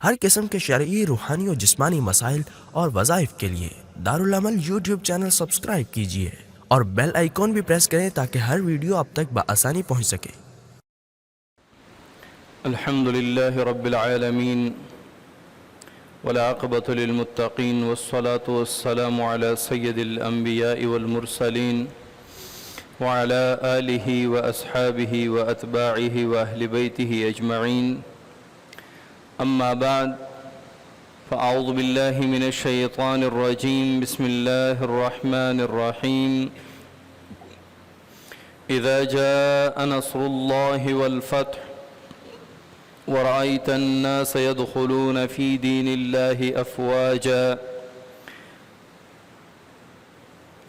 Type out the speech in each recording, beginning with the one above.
ہر قسم کے شرعی، روحانی اور جسمانی مسائل اور وظائف کے لیے دارالعمل یوٹیوب چینل سبسکرائب کیجیے اور بیل آئیکن بھی پریس کریں تاکہ ہر ویڈیو آپ تک بآسانی پہنچ سکے۔ الحمد لله رب العالمين والعاقبة للمتقين والصلاة والسلام على سيد الأنبياء والمرسلين وعلى آله وأصحابه وأتباعه وأهل بيته أجمعين، أما بعد، فأعوذ بالله من الشيطان الرجيم، بسم الله الرحمن الرحيم۔ إذا جاء نصر الله والفتح ورأيت الناس يدخلون في دين الله أفواجا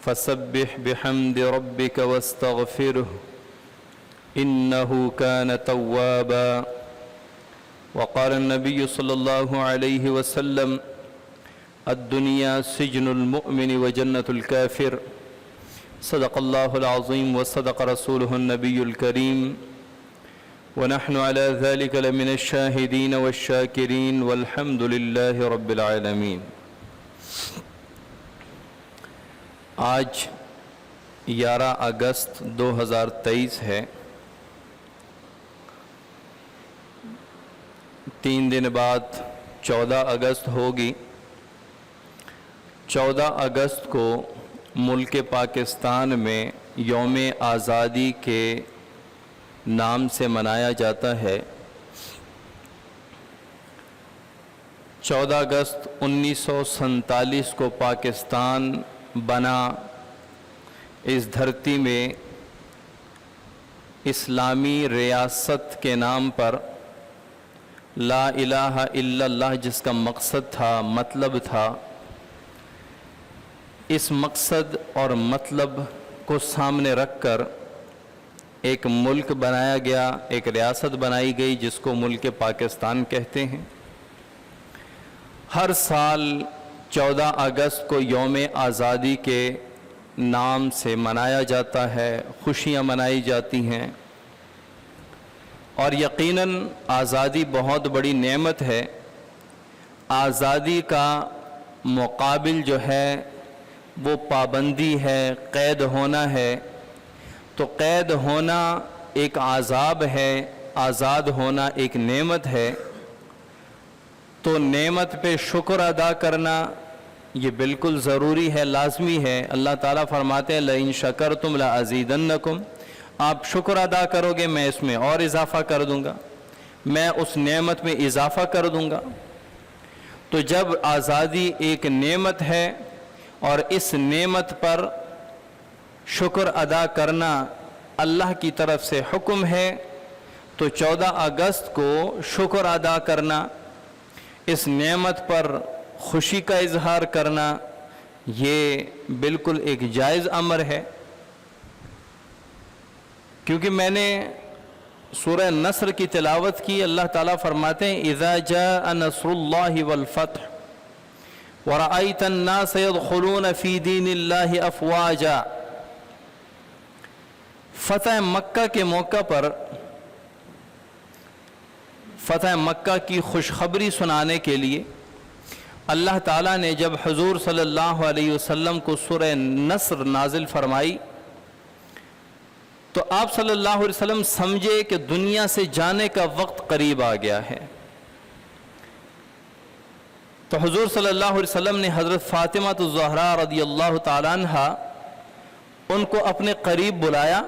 فسبح بحمد ربك واستغفره إنه كان توابا۔ وقال النبي صلى الله عليه وسلم: الدنيا سجن المؤمن وجنة الكافر، صدق الله العظيم وصدق رسوله النبي الكريم، ونحن على ذلك لمن الشاهدين والشاكرين والحمد لله رب العالمين۔ آج 11 اگست 2023 ہے۔ 3 دن بعد 14 اگست ہوگی۔ 14 اگست کو ملک پاکستان میں یوم آزادی کے نام سے منایا جاتا ہے۔ 14 اگست 1947 کو پاکستان بنا۔ اس دھرتی میں اسلامی ریاست کے نام پر لا الہ الا اللہ جس کا مقصد تھا، مطلب تھا، اس مقصد اور مطلب کو سامنے رکھ کر ایک ملک بنایا گیا، ایک ریاست بنائی گئی جس کو ملک پاکستان کہتے ہیں۔ ہر سال 14 اگست کو یوم آزادی کے نام سے منایا جاتا ہے، خوشیاں منائی جاتی ہیں، اور یقیناً آزادی بہت بڑی نعمت ہے۔ آزادی کا مقابل جو ہے وہ پابندی ہے، قید ہونا ہے۔ تو قید ہونا ایک عذاب ہے، آزاد ہونا ایک نعمت ہے۔ تو نعمت پہ شکر ادا کرنا یہ بالکل ضروری ہے، لازمی ہے۔ اللہ تعالیٰ فرماتے ہیں لَإِن شَكَرْتُمْ لَأَزِيدَنَّكُمْ، آپ شکر ادا کرو گے میں اس میں اور اضافہ کر دوں گا، میں اس نعمت میں اضافہ کر دوں گا۔ تو جب آزادی ایک نعمت ہے اور اس نعمت پر شکر ادا کرنا اللہ کی طرف سے حکم ہے، تو 14 اگست کو شکر ادا کرنا، اس نعمت پر خوشی کا اظہار کرنا، یہ بالکل ایک جائز امر ہے۔ کیونکہ میں نے سورہ نصر کی تلاوت کی، اللہ تعالیٰ فرماتے ہیں اذا جاء نصر اللہ والفتح ورأیت الناس يدخلون فی دین اللہ افواجا۔ فتح مکہ کے موقع پر، فتح مکہ کی خوشخبری سنانے کے لیے اللہ تعالیٰ نے جب حضور صلی اللہ علیہ وسلم کو سورہ نصر نازل فرمائی تو آپ صلی اللہ علیہ وسلم سمجھے کہ دنیا سے جانے کا وقت قریب آ گیا ہے۔ تو حضور صلی اللہ علیہ وسلم نے حضرت فاطمہ الزہرا رضی اللہ تعالیٰ عنہ ان کو اپنے قریب بلایا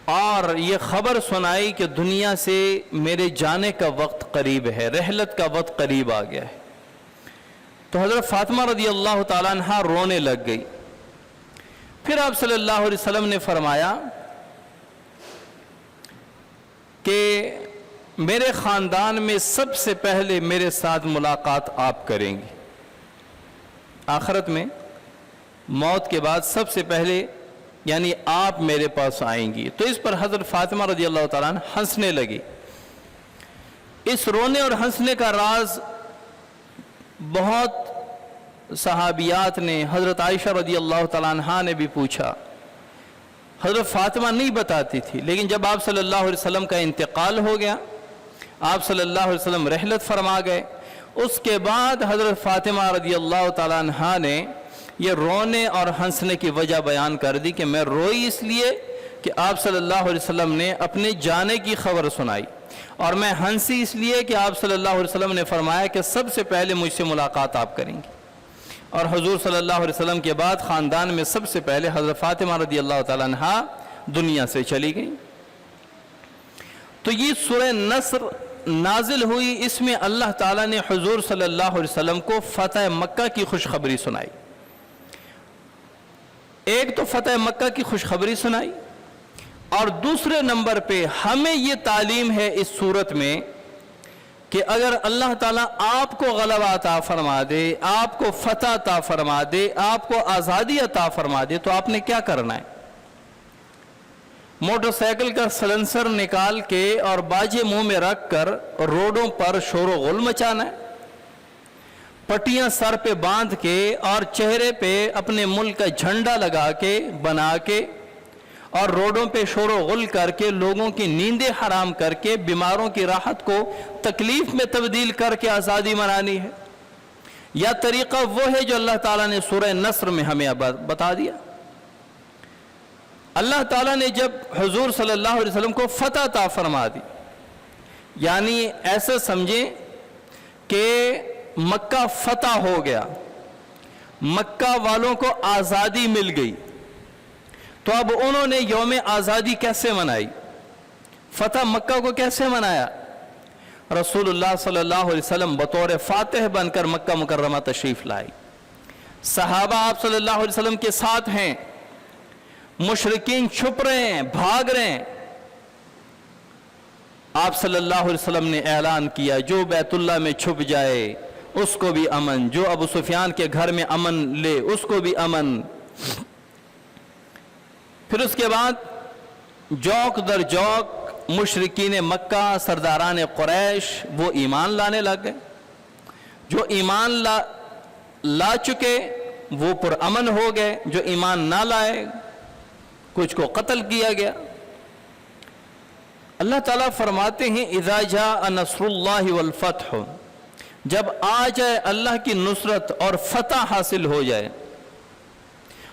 اور یہ خبر سنائی کہ دنیا سے میرے جانے کا وقت قریب ہے، رحلت کا وقت قریب آ گیا ہے۔ تو حضرت فاطمہ رضی اللہ تعالیٰ عنہ رونے لگ گئی۔ پھر آپ صلی اللہ علیہ وسلم نے فرمایا کہ میرے خاندان میں سب سے پہلے میرے ساتھ ملاقات آپ کریں گی، آخرت میں موت کے بعد سب سے پہلے یعنی آپ میرے پاس آئیں گی۔ تو اس پر حضرت فاطمہ رضی اللہ تعالیٰ عنہ ہنسنے لگی۔ اس رونے اور ہنسنے کا راز بہت صحابیات نے، حضرت عائشہ رضی اللہ تعالیٰ عنہ نے بھی پوچھا۔ حضرت فاطمہ نہیں بتاتی تھی، لیکن جب آپ صلی اللہ علیہ وسلم کا انتقال ہو گیا، آپ صلی اللہ علیہ وسلم رحلت فرما گئے. اس کے بعد حضرت فاطمہ رضی اللہ تعالیٰ عنہا نے یہ رونے اور ہنسنے کی وجہ بیان کر دی کہ میں روئی اس لیے کہ آپ صلی اللہ علیہ وسلم نے اپنے جانے کی خبر سنائی، اور میں ہنسی اس لیے کہ آپ صلی اللہ علیہ وسلم نے فرمایا کہ سب سے پہلے مجھ سے ملاقات آپ کریں گے، اور حضور صلی اللہ علیہ وسلم کے بعد خاندان میں سب سے پہلے حضرت فاطمہ رضی اللہ تعالیٰ عنہا دنیا سے چلی گئی. تو یہ سورہ نصر نازل ہوئی، اس میں اللہ تعالیٰ نے حضور صلی اللہ علیہ وسلم کو فتح مکہ کی خوشخبری سنائی. ایک تو فتح مکہ کی خوشخبری سنائی، اور دوسرے نمبر پہ ہمیں یہ تعلیم ہے اس صورت میں کہ اگر اللہ تعالیٰ آپ کو غلبہ عطا فرما دے، آپ کو فتح عطا فرما دے، آپ کو آزادی عطا فرما دے، تو آپ نے کیا کرنا ہے؟ موٹر سائیکل کا سلنسر نکال کے اور باجے منہ میں رکھ کر روڈوں پر شور و غل مچانا ہے، پٹیاں سر پہ باندھ کے اور چہرے پہ اپنے ملک کا جھنڈا لگا کے بنا کے اور روڈوں پہ شور و غل کر کے لوگوں کی نیندیں حرام کر کے بیماروں کی راحت کو تکلیف میں تبدیل کر کے آزادی منانی ہے؟ یا طریقہ وہ ہے جو اللہ تعالیٰ نے سورہ نصر میں ہمیں بتا دیا؟ اللہ تعالیٰ نے جب حضور صلی اللہ علیہ وسلم کو فتح عطا فرما دی، یعنی ایسے سمجھیں کہ مکہ فتح ہو گیا، مکہ والوں کو آزادی مل گئی، تو اب انہوں نے یوم آزادی کیسے منائی؟ فتح مکہ کو کیسے منایا؟ رسول اللہ صلی اللہ علیہ وسلم بطور فاتح بن کر مکہ مکرمہ تشریف لائی، صحابہ آپ صلی اللہ علیہ وسلم کے ساتھ ہیں، مشرکین چھپ رہے ہیں، بھاگ رہے ہیں. آپ صلی اللہ علیہ وسلم نے اعلان کیا جو بیت اللہ میں چھپ جائے اس کو بھی امن، جو ابو سفیان کے گھر میں امن لے اس کو بھی امن. پھر اس کے بعد جوک در جوک مشرکین مکہ، سرداران قریش وہ ایمان لانے لگ گئے، جو ایمان لا چکے وہ پر امن ہو گئے، جو ایمان نہ لائے کچھ کو قتل کیا گیا. اللہ تعالیٰ فرماتے ہیں اذا جاء نصر اللہ والفتح، جب آ جائے اللہ کی نصرت اور فتح حاصل ہو جائے،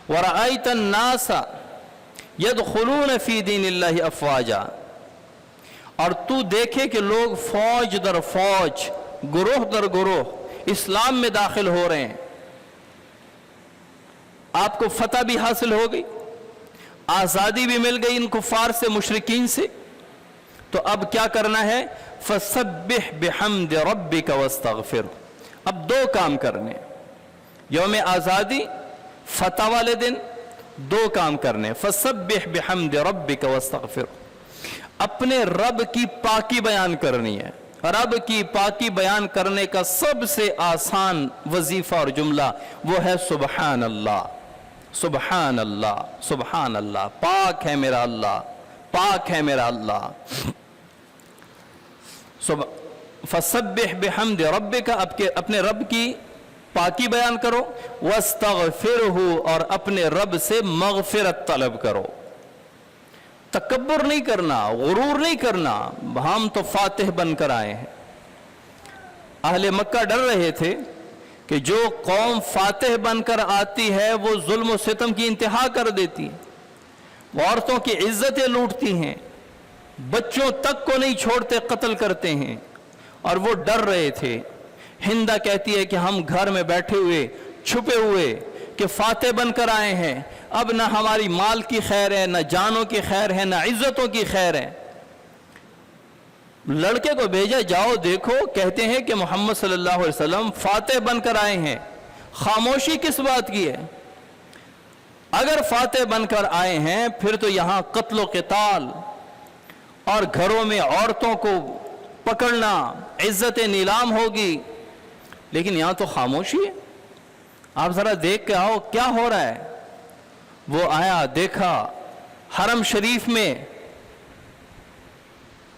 ورأیت الناس یدخلون فی دین اللہ افواجا، اور تو دیکھے کہ لوگ فوج در فوج، گروہ در گروہ اسلام میں داخل ہو رہے ہیں. آپ کو فتح بھی حاصل ہو گئی، آزادی بھی مل گئی ان کفار سے، مشرکین سے. تو اب کیا کرنا ہے؟ فَسَبِّحْ بِحَمْدِ رَبِّكَ وَاسْتَغْفِرْ. اب دو کام کرنے، یوم آزادی فتح والے دن دو کام کرنے. فَسَبِّحْ بِحَمْدِ رَبِّكَ وَاسْتَغْفِرْ، اپنے رب کی پاکی بیان کرنی ہے. رب کی پاکی بیان کرنے کا سب سے آسان وظیفہ اور جملہ وہ ہے سبحان اللہ، سبحان اللہ، سبحان اللہ، پاک ہے میرا اللہ، پاک ہے میرا اللہ. فَسَبِّحْ بِحَمْدِ رَبِّكَ، اپنے رب کی پاکی بیان کرو. وَاسْتَغْفِرْهُ، اور اپنے رب سے مغفرت طلب کرو. تکبر نہیں کرنا، غرور نہیں کرنا. ہم تو فاتح بن کر آئے ہیں. اہل مکہ ڈر رہے تھے کہ جو قوم فاتح بن کر آتی ہے وہ ظلم و ستم کی انتہا کر دیتی ہے، عورتوں کی عزتیں لوٹتی ہیں، بچوں تک کو نہیں چھوڑتے، قتل کرتے ہیں. اور وہ ڈر رہے تھے. ہندہ کہتی ہے کہ ہم گھر میں بیٹھے ہوئے چھپے ہوئے کہ فاتح بن کر آئے ہیں، اب نہ ہماری مال کی خیر ہے، نہ جانوں کی خیر ہے، نہ عزتوں کی خیر ہے. لڑکے کو بھیجا، جاؤ دیکھو، کہتے ہیں کہ محمد صلی اللہ علیہ وسلم فاتح بن کر آئے ہیں. خاموشی کس بات کی ہے؟ اگر فاتح بن کر آئے ہیں پھر تو یہاں قتل و قتال اور گھروں میں عورتوں کو پکڑنا، عزت نیلام ہوگی. لیکن یہاں تو خاموشی ہے. آپ ذرا دیکھ کے آؤ کیا ہو رہا ہے. وہ آیا، دیکھا حرم شریف میں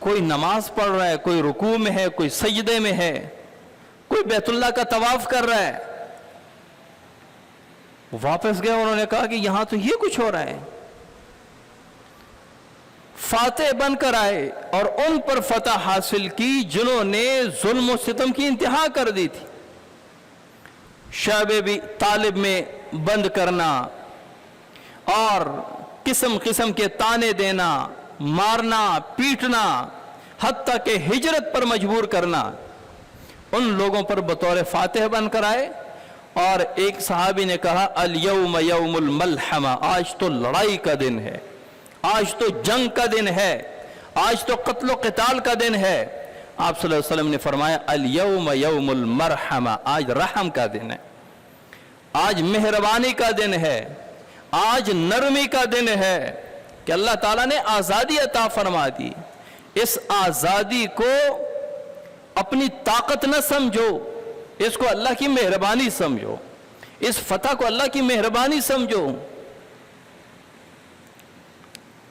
کوئی نماز پڑھ رہا ہے، کوئی رکوع میں ہے، کوئی سجدے میں ہے، کوئی بیت اللہ کا طواف کر رہا ہے. واپس گئے، انہوں نے کہا کہ یہاں تو یہ کچھ ہو رہا ہے. فاتح بن کر آئے اور ان پر فتح حاصل کی جنہوں نے ظلم و ستم کی انتہا کر دی تھی. شعبے بھی طالب میں بند کرنا اور قسم قسم کے تانے دینا، مارنا، پیٹنا، حتیٰ کہ ہجرت پر مجبور کرنا، ان لوگوں پر بطور فاتح بن کر آئے. اور ایک صحابی نے کہا الیوم یوم الملحمہ، آج تو لڑائی کا دن ہے، آج تو جنگ کا دن ہے، آج تو قتل و قتال کا دن ہے. آپ صلی اللہ علیہ وسلم نے فرمایا الیوم یوم المرحمہ، آج رحم کا دن ہے، آج مہربانی کا دن ہے، آج نرمی کا دن ہے کہ اللہ تعالیٰ نے آزادی عطا فرما دی. اس آزادی کو اپنی طاقت نہ سمجھو، اس کو اللہ کی مہربانی سمجھو، اس فتح کو اللہ کی مہربانی سمجھو.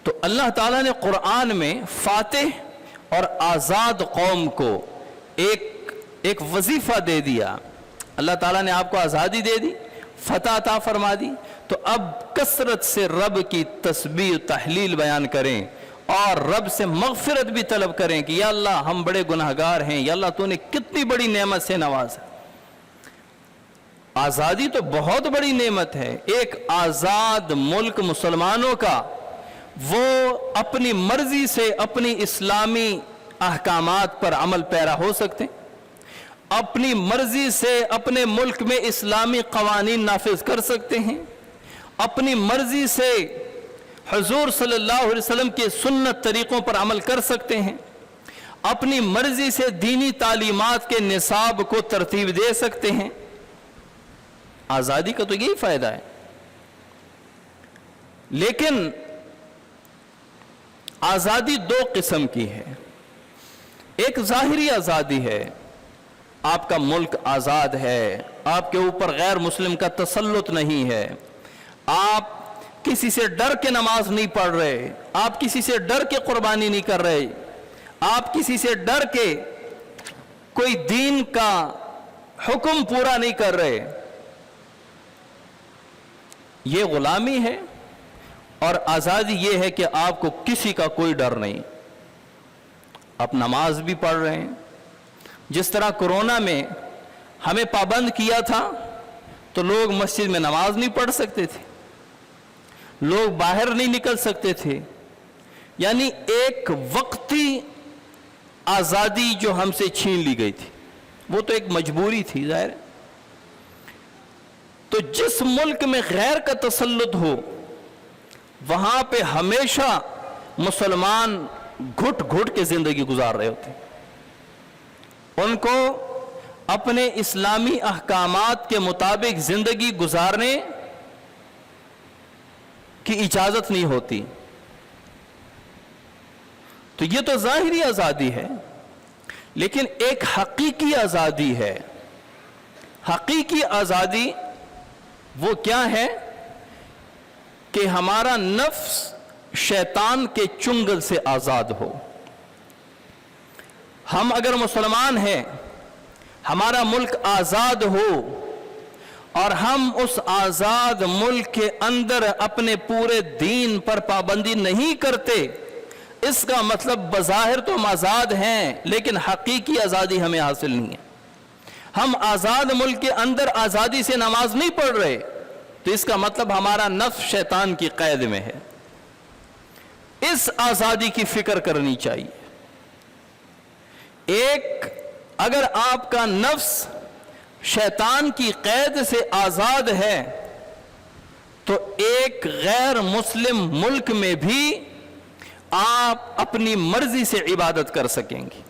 تو اللہ تعالیٰ نے قرآن میں فاتح اور آزاد قوم کو ایک وظیفہ دے دیا. اللہ تعالیٰ نے آپ کو آزادی دے دی، فتح عطا فرما دی، تو اب کثرت سے رب کی تسبیح و تحلیل بیان کریں اور رب سے مغفرت بھی طلب کریں کہ یا اللہ ہم بڑے گناہگار ہیں، یا اللہ تو نے کتنی بڑی نعمت سے نوازا. آزادی تو بہت بڑی نعمت ہے. ایک آزاد ملک مسلمانوں کا، وہ اپنی مرضی سے اپنی اسلامی احکامات پر عمل پیرا ہو سکتے ہیں، اپنی مرضی سے اپنے ملک میں اسلامی قوانین نافذ کر سکتے ہیں، اپنی مرضی سے حضور صلی اللہ علیہ وسلم کے سنت طریقوں پر عمل کر سکتے ہیں، اپنی مرضی سے دینی تعلیمات کے نصاب کو ترتیب دے سکتے ہیں. آزادی کا تو یہی فائدہ ہے. لیکن آزادی دو قسم کی ہے. ایک ظاہری آزادی ہے، آپ کا ملک آزاد ہے، آپ کے اوپر غیر مسلم کا تسلط نہیں ہے، آپ کسی سے ڈر کے نماز نہیں پڑھ رہے، آپ کسی سے ڈر کے قربانی نہیں کر رہے، آپ کسی سے ڈر کے کوئی دین کا حکم پورا نہیں کر رہے. یہ غلامی ہے. اور آزادی یہ ہے کہ آپ کو کسی کا کوئی ڈر نہیں، آپ نماز بھی پڑھ رہے ہیں. جس طرح کرونا میں ہمیں پابند کیا تھا تو لوگ مسجد میں نماز نہیں پڑھ سکتے تھے، لوگ باہر نہیں نکل سکتے تھے. یعنی ایک وقتی آزادی جو ہم سے چھین لی گئی تھی، وہ تو ایک مجبوری تھی ظاہر. تو جس ملک میں غیر کا تسلط ہو وہاں پہ ہمیشہ مسلمان گھٹ گھٹ کے زندگی گزار رہے ہوتے ہیں. ان کو اپنے اسلامی احکامات کے مطابق زندگی گزارنے کی اجازت نہیں ہوتی. تو یہ تو ظاہری آزادی ہے. لیکن ایک حقیقی آزادی ہے. حقیقی آزادی وہ کیا ہے کہ ہمارا نفس شیطان کے چنگل سے آزاد ہو. ہم اگر مسلمان ہیں، ہمارا ملک آزاد ہو اور ہم اس آزاد ملک کے اندر اپنے پورے دین پر پابندی نہیں کرتے، اس کا مطلب بظاہر تو ہم آزاد ہیں لیکن حقیقی آزادی ہمیں حاصل نہیں ہے. ہم آزاد ملک کے اندر آزادی سے نماز نہیں پڑھ رہے تو اس کا مطلب ہمارا نفس شیطان کی قید میں ہے. اس آزادی کی فکر کرنی چاہیے. ایک اگر آپ کا نفس شیطان کی قید سے آزاد ہے تو ایک غیر مسلم ملک میں بھی آپ اپنی مرضی سے عبادت کر سکیں گے.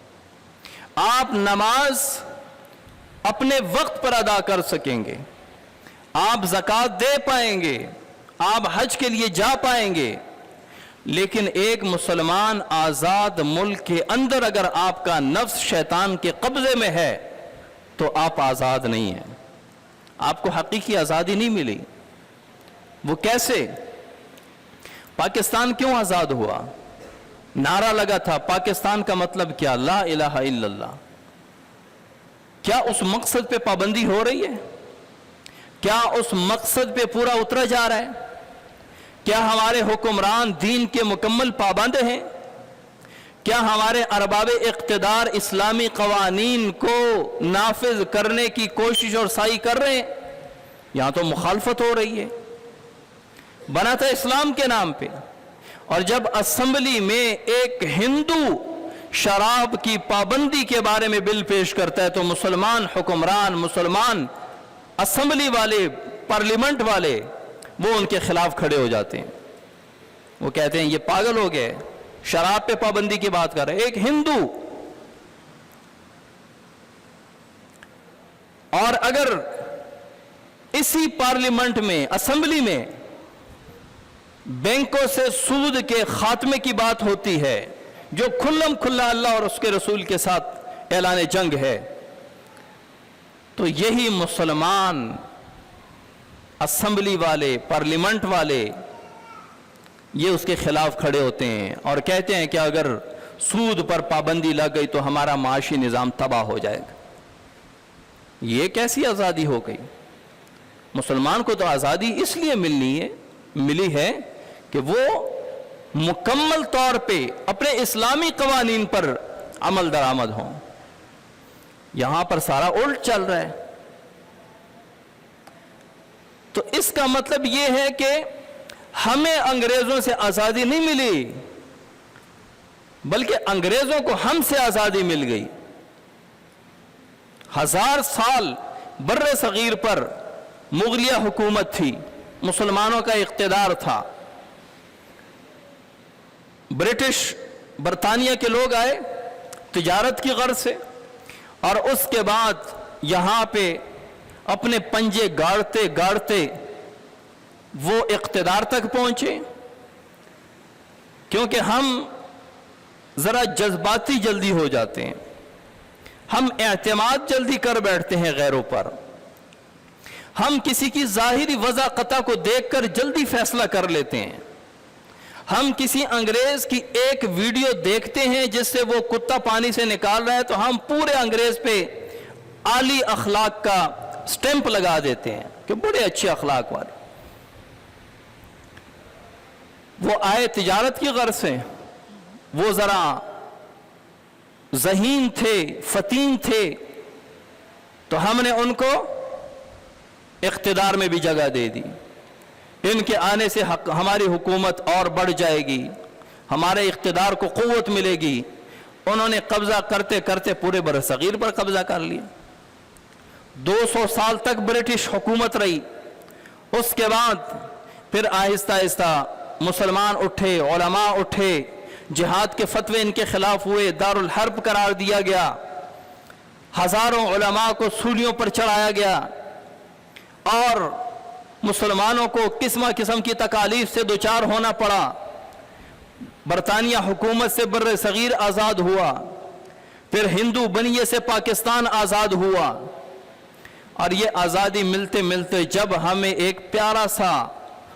آپ نماز اپنے وقت پر ادا کر سکیں گے، آپ زکوٰۃ دے پائیں گے، آپ حج کے لیے جا پائیں گے. لیکن ایک مسلمان آزاد ملک کے اندر اگر آپ کا نفس شیطان کے قبضے میں ہے تو آپ آزاد نہیں ہیں، آپ کو حقیقی آزادی نہیں ملی. وہ کیسے؟ پاکستان کیوں آزاد ہوا؟ نعرہ لگا تھا پاکستان کا مطلب کیا؟ لا الہ الا اللہ. کیا اس مقصد پہ پابندی ہو رہی ہے؟ کیا اس مقصد پہ پورا اترا جا رہا ہے؟ کیا ہمارے حکمران دین کے مکمل پابند ہیں؟ کیا ہمارے ارباب اقتدار اسلامی قوانین کو نافذ کرنے کی کوشش اور سعی کر رہے ہیں؟ یہاں تو مخالفت ہو رہی ہے. بنا تھا اسلام کے نام پہ، اور جب اسمبلی میں ایک ہندو شراب کی پابندی کے بارے میں بل پیش کرتا ہے تو مسلمان حکمران، مسلمان اسمبلی والے، پارلیمنٹ والے، وہ ان کے خلاف کھڑے ہو جاتے ہیں. وہ کہتے ہیں یہ پاگل ہو گئے، شراب پہ پابندی کی بات کر رہے ہیں، ایک ہندو. اور اگر اسی پارلیمنٹ میں، اسمبلی میں بینکوں سے سود کے خاتمے کی بات ہوتی ہے، جو کھلم کھلا اللہ اور اس کے رسول کے ساتھ اعلان جنگ ہے، تو یہی مسلمان اسمبلی والے، پارلیمنٹ والے، یہ اس کے خلاف کھڑے ہوتے ہیں اور کہتے ہیں کہ اگر سود پر پابندی لگ گئی تو ہمارا معاشی نظام تباہ ہو جائے گا. یہ کیسی آزادی ہو گئی؟ مسلمان کو تو آزادی اس لیے ملی ہے کہ وہ مکمل طور پہ اپنے اسلامی قوانین پر عمل درآمد ہوں. یہاں پر سارا الٹ چل رہا ہے. تو اس کا مطلب یہ ہے کہ ہمیں انگریزوں سے آزادی نہیں ملی، بلکہ انگریزوں کو ہم سے آزادی مل گئی. 1000 سال بر صغیر پر مغلیہ حکومت تھی، مسلمانوں کا اقتدار تھا. برطانیہ کے لوگ آئے تجارت کی غرض سے، اور اس کے بعد یہاں پہ اپنے پنجے گاڑتے گاڑتے وہ اقتدار تک پہنچے. کیونکہ ہم ذرا جذباتی جلدی ہو جاتے ہیں، ہم اعتماد جلدی کر بیٹھتے ہیں غیروں پر، ہم کسی کی ظاہری وضاحت کو دیکھ کر جلدی فیصلہ کر لیتے ہیں. ہم کسی انگریز کی ایک ویڈیو دیکھتے ہیں جس سے وہ کتا پانی سے نکال رہا ہے تو ہم پورے انگریز پہ عالی اخلاق کا سٹیمپ لگا دیتے ہیں کہ بڑے اچھے اخلاق والے. وہ آئے تجارت کی غرض سے، وہ ذرا ذہین تھے، فتین تھے، تو ہم نے ان کو اقتدار میں بھی جگہ دے دی. ان کے آنے سے ہماری حکومت اور بڑھ جائے گی، ہمارے اقتدار کو قوت ملے گی. انہوں نے قبضہ کرتے کرتے پورے برصغیر پر قبضہ کر لیا. 200 سال تک برٹش حکومت رہی. اس کے بعد پھر آہستہ آہستہ مسلمان اٹھے، علماء اٹھے، جہاد کے فتوے ان کے خلاف ہوئے، دارالحرب قرار دیا گیا، ہزاروں علماء کو سولیوں پر چڑھایا گیا، اور مسلمانوں کو قسم قسم کی تکالیف سے دوچار ہونا پڑا. برطانیہ حکومت سے بر صغیر آزاد ہوا، پھر ہندو بنیے سے پاکستان آزاد ہوا. اور یہ آزادی ملتے ملتے جب ہمیں ایک پیارا سا،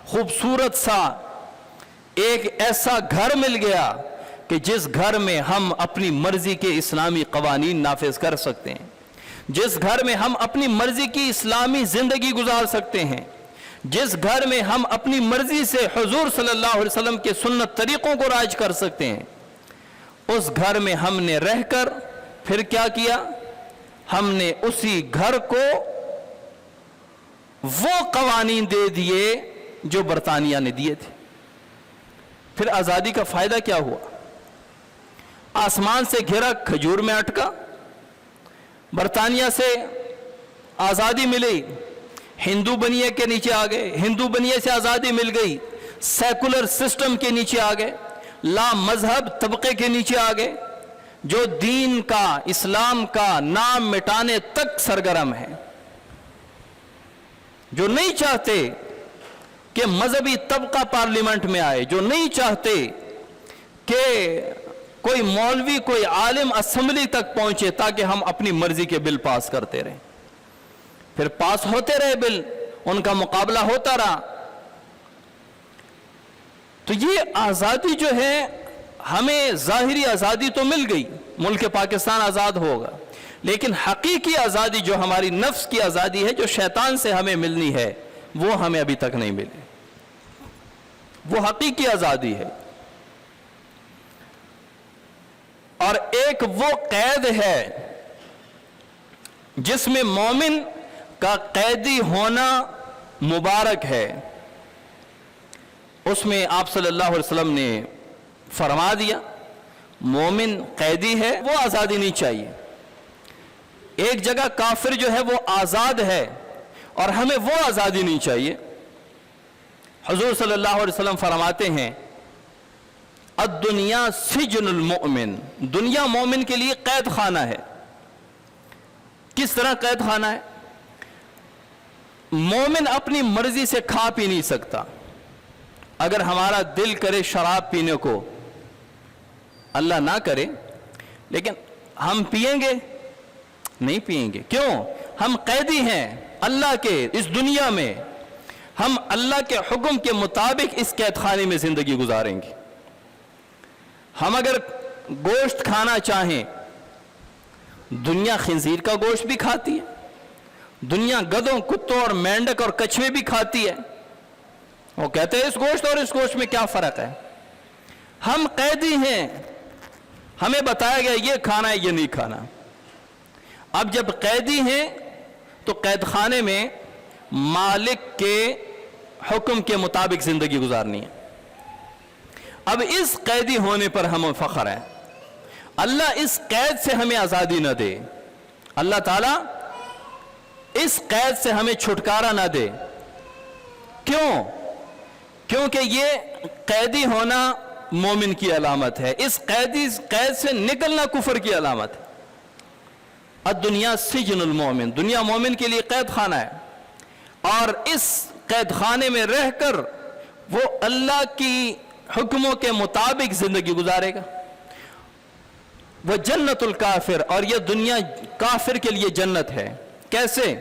خوبصورت سا ایک ایسا گھر مل گیا کہ جس گھر میں ہم اپنی مرضی کے اسلامی قوانین نافذ کر سکتے ہیں، جس گھر میں ہم اپنی مرضی کی اسلامی زندگی گزار سکتے ہیں، جس گھر میں ہم اپنی مرضی سے حضور صلی اللہ علیہ وسلم کے سنت طریقوں کو رائج کر سکتے ہیں، اس گھر میں ہم نے رہ کر پھر کیا کیا؟ ہم نے اسی گھر کو وہ قوانین دے دیے جو برطانیہ نے دیے تھے. پھر آزادی کا فائدہ کیا ہوا؟ آسمان سے گھرا کھجور میں اٹکا. برطانیہ سے آزادی ملی، ہندو بنیے کے نیچے آ گئے، ہندو بنیے سے آزادی مل گئی، سیکولر سسٹم کے نیچے آ گئے، لا مذہب طبقے کے نیچے آ گئے، جو دین کا، اسلام کا نام مٹانے تک سرگرم ہے، جو نہیں چاہتے کہ مذہبی طبقہ پارلیمنٹ میں آئے، جو نہیں چاہتے کہ کوئی مولوی، کوئی عالم اسمبلی تک پہنچے تاکہ ہم اپنی مرضی کے بل پاس کرتے رہیں. پھر پاس ہوتے رہے بل، ان کا مقابلہ ہوتا رہا. تو یہ آزادی جو ہے، ہمیں ظاہری آزادی تو مل گئی، ملک پاکستان آزاد ہوگا، لیکن حقیقی آزادی جو ہماری نفس کی آزادی ہے، جو شیطان سے ہمیں ملنی ہے، وہ ہمیں ابھی تک نہیں ملی. وہ حقیقی آزادی ہے. اور ایک وہ قید ہے جس میں مومن کا قیدی ہونا مبارک ہے. اس میں آپ صلی اللہ علیہ وسلم نے فرما دیا مومن قیدی ہے، وہ آزادی نہیں چاہیے. ایک جگہ کافر جو ہے وہ آزاد ہے اور ہمیں وہ آزادی نہیں چاہیے. حضور صلی اللہ علیہ وسلم فرماتے ہیں الدنیا سجن المؤمن، دنیا مومن کے لیے قید خانہ ہے. کس طرح قید خانہ ہے؟ مومن اپنی مرضی سے کھا پی نہیں سکتا. اگر ہمارا دل کرے شراب پینے کو، اللہ نہ کرے، لیکن ہم پیئیں گے؟ نہیں پیئیں گے. کیوں؟ ہم قیدی ہیں اللہ کے اس دنیا میں. ہم اللہ کے حکم کے مطابق اس قید خانے میں زندگی گزاریں گے. ہم اگر گوشت کھانا چاہیں، دنیا خنزیر کا گوشت بھی کھاتی ہے، دنیا گدھوں، کتوں اور مینڈک اور کچھوے بھی کھاتی ہے. وہ کہتے ہیں اس گوشت اور اس گوشت میں کیا فرق ہے؟ ہم قیدی ہیں، ہمیں بتایا گیا یہ کھانا ہے یہ نہیں کھانا. اب جب قیدی ہیں تو قید خانے میں مالک کے حکم کے مطابق زندگی گزارنی ہے. اب اس قیدی ہونے پر ہمیں فخر ہے. اللہ اس قید سے ہمیں آزادی نہ دے، اللہ تعالیٰ اس قید سے ہمیں چھٹکارا نہ دے. کیوں؟ کیونکہ یہ قیدی ہونا مومن کی علامت ہے. اس قید سے نکلنا کفر کی علامت ہے. الدنیا سجن المومن، دنیا مومن کے لیے قید خانہ ہے، اور اس قید خانے میں رہ کر وہ اللہ کی حکموں کے مطابق زندگی گزارے گا. وہ جنت الکافر، اور یہ دنیا کافر کے لیے جنت ہے. کیسے؟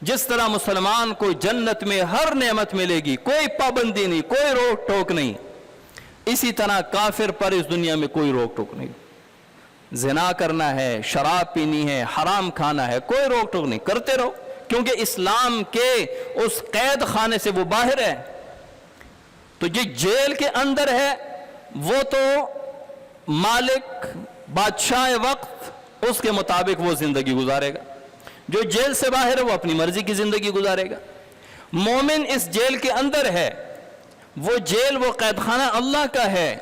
جس طرح مسلمان کو جنت میں ہر نعمت ملے گی، کوئی پابندی نہیں، کوئی روک ٹوک نہیں، اسی طرح کافر پر اس دنیا میں کوئی روک ٹوک نہیں. زنا کرنا ہے، شراب پینی ہے، حرام کھانا ہے، کوئی روک ٹوک نہیں، کرتے رہو، کیونکہ اسلام کے اس قید خانے سے وہ باہر ہے. تو جو جیل کے اندر ہے وہ تو مالک بادشاہ وقت اس کے مطابق وہ زندگی گزارے گا. جو جیل سے باہر ہے وہ اپنی مرضی کی زندگی گزارے گا. مومن اس جیل کے اندر ہے، وہ جیل، وہ قید خانہ اللہ کا ہے،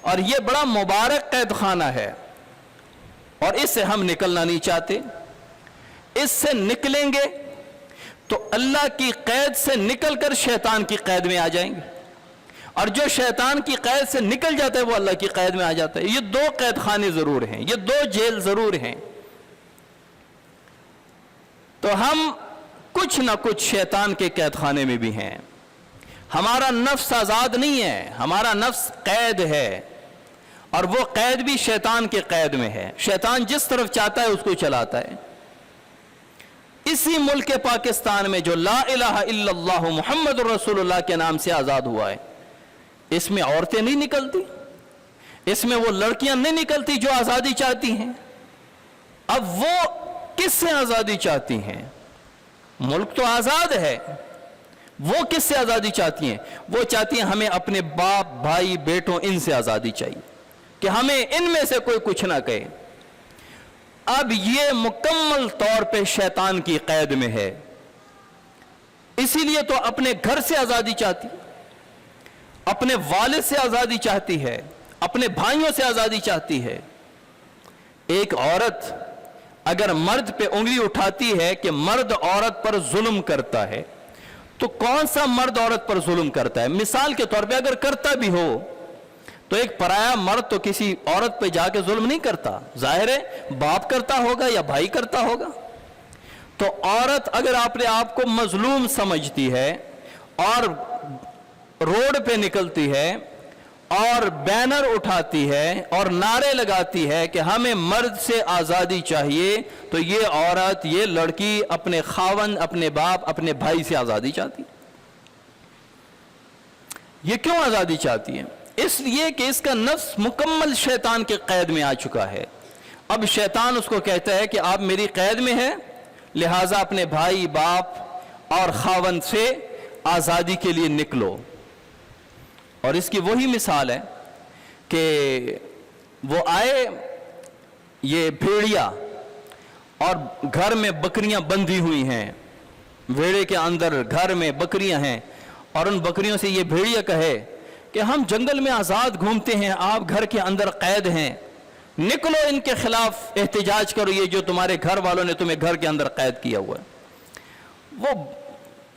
اور یہ بڑا مبارک قید خانہ ہے، اور اس سے ہم نکلنا نہیں چاہتے. اس سے نکلیں گے تو اللہ کی قید سے نکل کر شیطان کی قید میں آ جائیں گے، اور جو شیطان کی قید سے نکل جاتا ہے وہ اللہ کی قید میں آ جاتا ہے. یہ دو قید خانے ضرور ہیں، یہ دو جیل ضرور ہیں. تو ہم کچھ نہ کچھ شیطان کے قید خانے میں بھی ہیں. ہمارا نفس آزاد نہیں ہے، ہمارا نفس قید ہے، اور وہ قید بھی شیطان کے قید میں ہے. شیطان جس طرف چاہتا ہے اس کو چلاتا ہے. اسی ملک پاکستان میں جو لا الہ الا اللہ محمد رسول اللہ کے نام سے آزاد ہوا ہے، اس میں عورتیں نہیں نکلتی، اس میں وہ لڑکیاں نہیں نکلتی جو آزادی چاہتی ہیں. اب وہ کس سے آزادی چاہتی ہیں؟ ملک تو آزاد ہے، وہ کس سے آزادی چاہتی ہیں؟ وہ چاہتی ہیں ہمیں اپنے باپ، بھائی، بیٹوں، ان سے آزادی چاہیے کہ ہمیں ان میں سے کوئی کچھ نہ کہے. اب یہ مکمل طور پہ شیطان کی قید میں ہے. اسی لیے تو اپنے گھر سے آزادی چاہتی، اپنے والد سے آزادی چاہتی ہے، اپنے بھائیوں سے آزادی چاہتی ہے. ایک عورت اگر مرد پہ انگلی اٹھاتی ہے کہ مرد عورت پر ظلم کرتا ہے، تو کون سا مرد عورت پر ظلم کرتا ہے؟ مثال کے طور پہ اگر کرتا بھی ہو تو ایک پرایا مرد تو کسی عورت پہ جا کے ظلم نہیں کرتا، ظاہر ہے باپ کرتا ہوگا یا بھائی کرتا ہوگا. تو عورت اگر اپنے آپ کو مظلوم سمجھتی ہے اور روڈ پہ نکلتی ہے اور بینر اٹھاتی ہے اور نعرے لگاتی ہے کہ ہمیں مرد سے آزادی چاہیے، تو یہ عورت، یہ لڑکی اپنے خاوند، اپنے باپ، اپنے بھائی سے آزادی چاہتی. یہ کیوں آزادی چاہتی ہے؟ اس لیے کہ اس کا نفس مکمل شیطان کے قید میں آ چکا ہے. اب شیطان اس کو کہتا ہے کہ آپ میری قید میں ہیں، لہٰذا اپنے بھائی، باپ اور خاوند سے آزادی کے لیے نکلو. اور اس کی وہی مثال ہے کہ وہ آئے یہ بھیڑیا اور گھر میں بکریاں بندھی ہوئی ہیں, ویڑے کے اندر گھر میں بکریاں ہیں, اور ان بکریوں سے یہ بھیڑیا کہے کہ ہم جنگل میں آزاد گھومتے ہیں, آپ گھر کے اندر قید ہیں, نکلو ان کے خلاف احتجاج کرو, یہ جو تمہارے گھر والوں نے تمہیں گھر کے اندر قید کیا ہوا ہے. وہ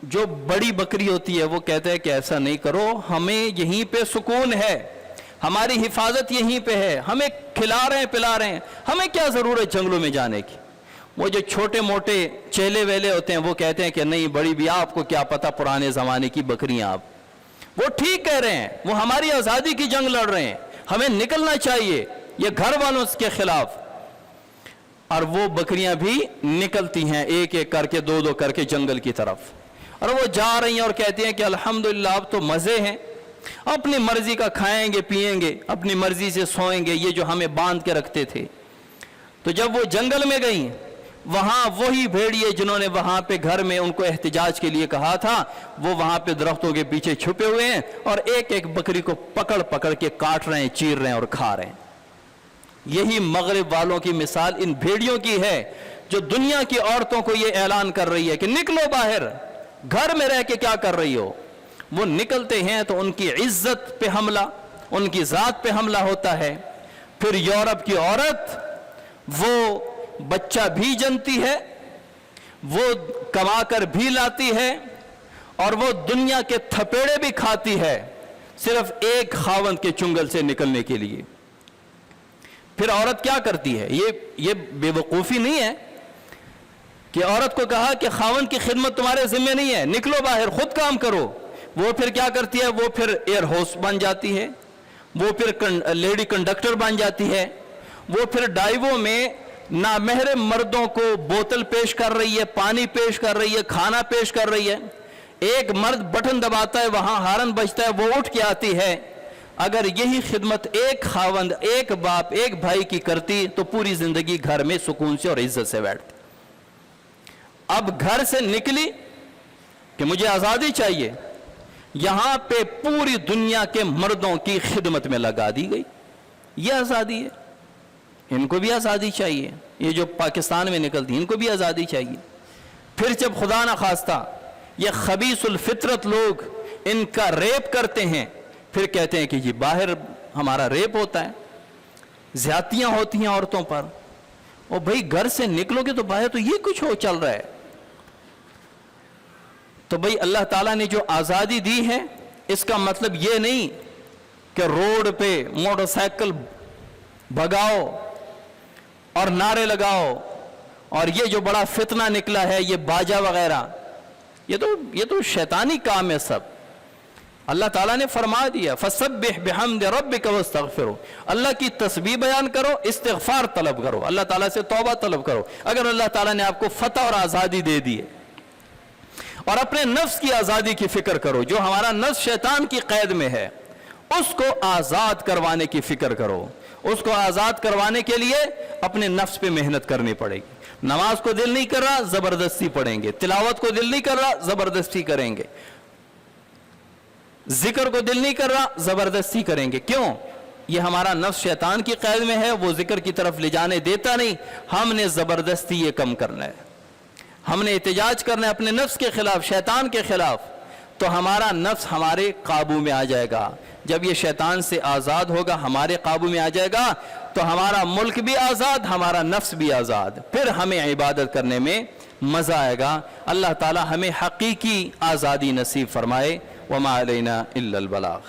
جو بڑی بکری ہوتی ہے وہ کہتا ہے کہ ایسا نہیں کرو, ہمیں یہیں پہ سکون ہے, ہماری حفاظت یہیں پہ ہے, ہمیں کھلا رہے ہیں پلا رہے ہیں, ہمیں کیا ضرورت جنگلوں میں جانے کی. وہ جو چھوٹے موٹے چیلے ویلے ہوتے ہیں وہ کہتے ہیں کہ نہیں بڑی بھی آپ کو کیا پتہ پرانے زمانے کی بکریاں, آپ وہ ٹھیک کہہ رہے ہیں, وہ ہماری آزادی کی جنگ لڑ رہے ہیں, ہمیں نکلنا چاہیے یہ گھر والوں کے خلاف. اور وہ بکریاں بھی نکلتی ہیں ایک ایک کر کے, دو دو کر کے جنگل کی طرف, اور وہ جا رہی ہیں اور کہتی ہیں کہ الحمدللہ اب تو مزے ہیں, اپنی مرضی کا کھائیں گے پئیں گے, اپنی مرضی سے سوئیں گے, یہ جو ہمیں باندھ کے رکھتے تھے. تو جب وہ جنگل میں گئیں, وہاں وہی بھیڑیے جنہوں نے وہاں پہ گھر میں ان کو احتجاج کے لیے کہا تھا, وہ وہاں پہ درختوں کے پیچھے چھپے ہوئے ہیں اور ایک ایک بکری کو پکڑ پکڑ کے کاٹ رہے ہیں, چیر رہے ہیں اور کھا رہے ہیں. یہی مغرب والوں کی مثال ان بھیڑیوں کی ہے جو دنیا کی عورتوں کو یہ اعلان کر رہی ہے کہ نکلو باہر, گھر میں رہ کے کیا کر رہی ہو. وہ نکلتے ہیں تو ان کی عزت پہ حملہ, ان کی ذات پہ حملہ ہوتا ہے. پھر یورپ کی عورت وہ بچہ بھی جنتی ہے, وہ کما کر بھی لاتی ہے, اور وہ دنیا کے تھپیڑے بھی کھاتی ہے صرف ایک خاوند کے چنگل سے نکلنے کے لیے. پھر عورت کیا کرتی ہے, یہ بے وقوفی نہیں ہے کہ عورت کو کہا کہ خاوند کی خدمت تمہارے ذمہ نہیں ہے, نکلو باہر خود کام کرو. وہ پھر کیا کرتی ہے, وہ پھر ایئر ہوسٹ بن جاتی ہے, وہ پھر لیڈی کنڈکٹر بن جاتی ہے, وہ پھر ڈائیووں میں نامحرم مردوں کو بوتل پیش کر رہی ہے, پانی پیش کر رہی ہے, کھانا پیش کر رہی ہے. ایک مرد بٹن دباتا ہے, وہاں ہارن بجتا ہے, وہ اٹھ کے آتی ہے. اگر یہی خدمت ایک خاوند, ایک باپ, ایک بھائی کی کرتی تو پوری زندگی گھر میں سکون سے اور عزت سے بیٹھتی. اب گھر سے نکلی کہ مجھے آزادی چاہیے, یہاں پہ پوری دنیا کے مردوں کی خدمت میں لگا دی گئی. یہ آزادی ہے, ان کو بھی آزادی چاہیے. یہ جو پاکستان میں نکلتی ان کو بھی آزادی چاہیے. پھر جب خدا نخواستہ یہ خبیث الفطرت لوگ ان کا ریپ کرتے ہیں, پھر کہتے ہیں کہ جی باہر ہمارا ریپ ہوتا ہے, زیادتیاں ہوتی ہیں عورتوں پر. اور بھئی گھر سے نکلو گے تو باہر تو یہ کچھ ہو چل رہا ہے. تو بھئی اللہ تعالیٰ نے جو آزادی دی ہے اس کا مطلب یہ نہیں کہ روڈ پہ موٹر سائیکل بھگاؤ اور نعرے لگاؤ, اور یہ جو بڑا فتنہ نکلا ہے یہ باجا وغیرہ, یہ تو شیطانی کام ہے سب. اللہ تعالیٰ نے فرما دیا فَسَبِّحْ بِحَمْدِ رَبِّكَ وَاسْتَغْفِرُ, اللہ کی تسبیح بیان کرو, استغفار طلب کرو, اللہ تعالیٰ سے توبہ طلب کرو. اگر اللہ تعالیٰ نے آپ کو فتح اور آزادی دے دی ہے, اور اپنے نفس کی آزادی کی فکر کرو, جو ہمارا نفس شیطان کی قید میں ہے اس کو آزاد کروانے کی فکر کرو. اس کو آزاد کروانے کے لیے اپنے نفس پہ محنت کرنی پڑے گی. نماز کو دل نہیں کر رہا, زبردستی پڑھیں گے. تلاوت کو دل نہیں کر رہا, زبردستی کریں گے. ذکر کو دل نہیں کر رہا, زبردستی کریں گے. کیوں؟ یہ ہمارا نفس شیطان کی قید میں ہے, وہ ذکر کی طرف لے جانے دیتا نہیں. ہم نے زبردستی یہ کم کرنا ہے, ہم نے احتجاج کرنا ہے اپنے نفس کے خلاف, شیطان کے خلاف. تو ہمارا نفس ہمارے قابو میں آ جائے گا. جب یہ شیطان سے آزاد ہوگا, ہمارے قابو میں آ جائے گا, تو ہمارا ملک بھی آزاد, ہمارا نفس بھی آزاد. پھر ہمیں عبادت کرنے میں مزہ آئے گا. اللہ تعالی ہمیں حقیقی آزادی نصیب فرمائے. وما علینا الا البلاغ.